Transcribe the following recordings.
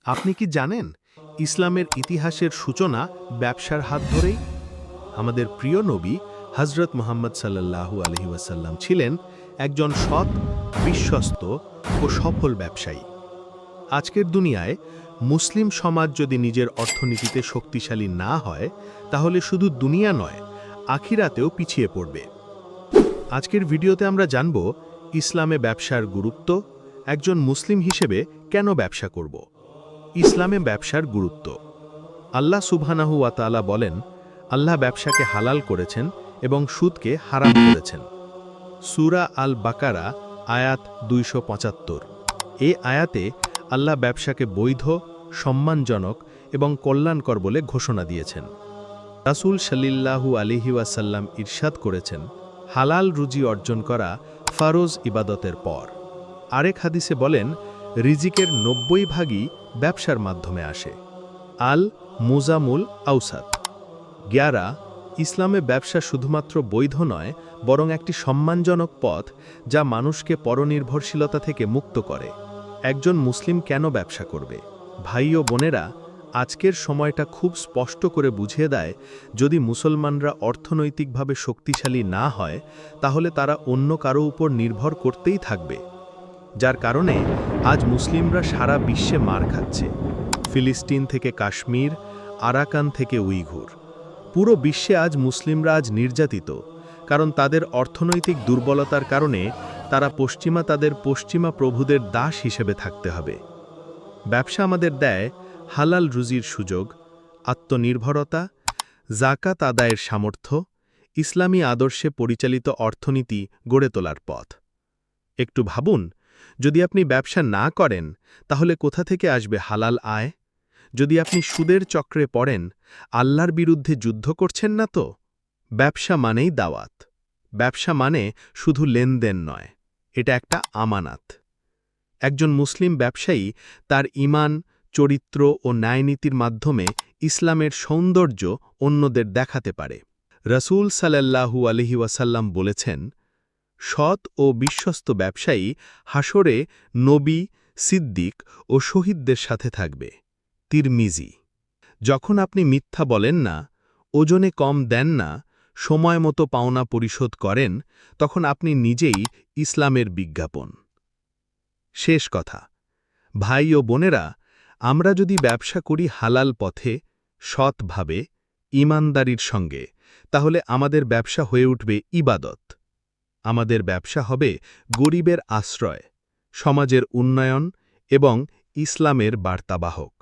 আপনি কি জানেন ইসলামের ইতিহাসের সূচনা ব্যবসার হাত ধরেই? আমাদের প্রিয় নবী হযরত মুহাম্মদ সাল্লাল্লাহু আলাইহি ওয়াসাল্লাম ছিলেন একজন সৎ, বিশ্বস্ত ও সফল ব্যবসায়ী। আজকের দুনিয়ায় মুসলিম সমাজ যদি নিজের অর্থনীতিতে শক্তিশালী না হয়, তাহলে শুধু দুনিয়া নয়, আখিরাতেও পিছিয়ে পড়বে। আজকের ভিডিওতে আমরা জানব ইসলামে ব্যবসার গুরুত্ব, একজন মুসলিম হিসেবে কেন ব্যবসা করব। ইসলামে ব্যবসার গুরুত্ব। আল্লাহ সুবহানাহু ওয়া তাআলা বলেন, আল্লাহ ব্যবসাকে হালাল করেছেন এবং সুদকে হারাম করেছেন। সূরা আল বাকারা আয়াত ২৭৫। এই আয়াতে আল্লাহ ব্যবসাকে বৈধ, সম্মানজনক এবং কল্যাণকর বলে ঘোষণা দিয়েছেন। রাসূল সাল্লাল্লাহু আলাইহি ওয়াসাল্লাম ইরশাদ করেছেন, হালাল রুজি অর্জন করা ফরজ ইবাদতের পর। আরেক হাদিসে বলেন, রিজিকের ৯০ ভাগই ব্যবসার মাধ্যমে আসে। আল মুজামুল আউসাত 11। ইসলামে ব্যবসা শুধুমাত্র বৈধ নয়, বরং একটি সম্মানজনক পথ যা মানুষকে পরনির্ভরশীলতা থেকে মুক্ত করে। একজন মুসলিম কেন ব্যবসা করবে? ভাই ও বোনেরা, আজকের সময়টা খুব স্পষ্ট করে বুঝিয়ে দেয়, যদি মুসলমানরা অর্থনৈতিকভাবে শক্তিশালী না হয়, তাহলে তারা অন্য কারো উপর নির্ভর করতেই থাকবে। যার কারণে আজ মুসলিমরা সারা বিশ্বে মার খাচ্ছে। ফিলিস্তিন থেকে কাশ্মীর, আরাকান থেকে উইঘুর, পুরো বিশ্বে আজ মুসলিমরা নির্যাতিত, কারণ তাদের অর্থনৈতিক দুর্বলতার কারণে তারা তাদের পশ্চিমা প্রভুদের দাস হিসেবে থাকতে হবে। ব্যবসা আমাদের দেয় হালাল রুজির সুযোগ, আত্মনির্ভরতা, যাকাত আদায়ের সামর্থ্য, ইসলামী আদর্শে পরিচালিত অর্থনীতি গড়ে তোলার পথ। একটু ভাবুন, যদি আপনি ব্যবসা না করেন, তাহলে কোথা থেকে আসবে হালাল আয়? যদি আপনি সুদের চক্রে পড়েন, আল্লাহর বিরুদ্ধে যুদ্ধ করছেন না তো? ব্যবসা মানেই দাওয়াত। ব্যবসা মানে শুধু লেনদেন নয়, এটা একটা আমানাত। একজন মুসলিম ব্যবসায়ী তার ঈমান, চরিত্র ও ন্যায়নীতির মাধ্যমে ইসলামের সৌন্দর্য অন্যদের দেখাতে পারে। রাসূল সাল্লাল্লাহু আলাইহি ওয়াসাল্লাম বলেছেন, সৎ ও বিশ্বস্ত ব্যবসায়ী হাসরে নবী, সিদ্দিক ও শহীদদের সাথে থাকবে। তিরমিজি। যখন আপনি মিথ্যা বলেন না, ওজনে কম দেন না, সময় মতো পাওনা পরিশোধ করেন, তখন আপনি নিজেই ইসলামের বিজ্ঞাপন। শেষ কথা, ভাই ও বোনেরা, আমরা যদি ব্যবসা করি হালাল পথে, সৎভাবে, ঈমানদারির সঙ্গে, তাহলে আমাদের ব্যবসা হয়ে উঠবে ইবাদত। আমাদের ব্যবসা হবে গরিবের আশ্রয়, সমাজের উন্নয়ন এবং ইসলামের বার্তাবাহক।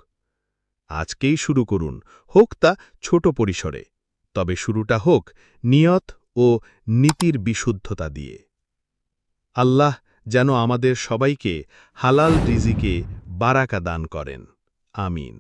আজকেই শুরু করুন, হোক তা ছোট পরিসরে, তবে শুরুটা হোক নিয়ত ও নীতির বিশুদ্ধতা দিয়ে। আল্লাহ যেন আমাদের সবাইকে হালাল রিজিকে বারাকা দান করেন। আমিন।